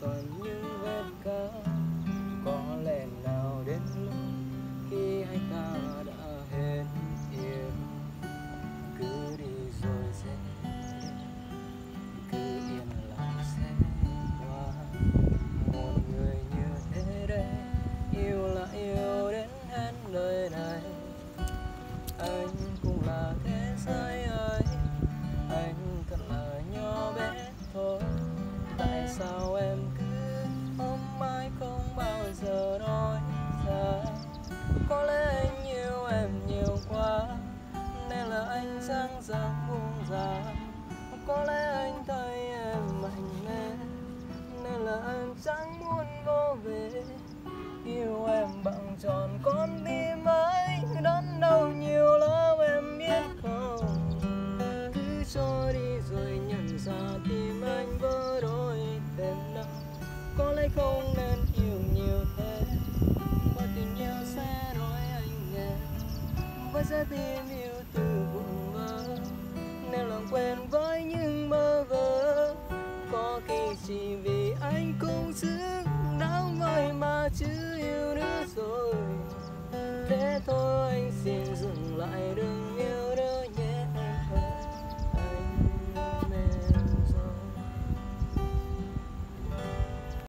toàn những vết cát. Có lẽ nào đến lúc khi hai ta đã hết yêu, cứ đi rồi sẽ cứ yên lặng sẽ qua. Một người như thế đấy, yêu là yêu đến hết đời này. Anh cũng là thế giới ấy, anh thật là nhỏ bé thôi. Tại sao em cứ ôm mãi không bao giờ nói ra? Có lẽ anh yêu em nhiều quá nên là anh chẳng dám buông ra. Có lẽ anh thấy em mạnh mẽ nên là anh chẳng muốn vô về. Yêu em bằng tròn con tim ấy, đớn đau nhiều lắm em biết không. Cứ trôi đi rồi nhận ra tim anh vỡ đôi thêm đau. Có lẽ không nên yêu nhiều thế, bởi tình yêu sẽ đổi anh nghe. Với trái tim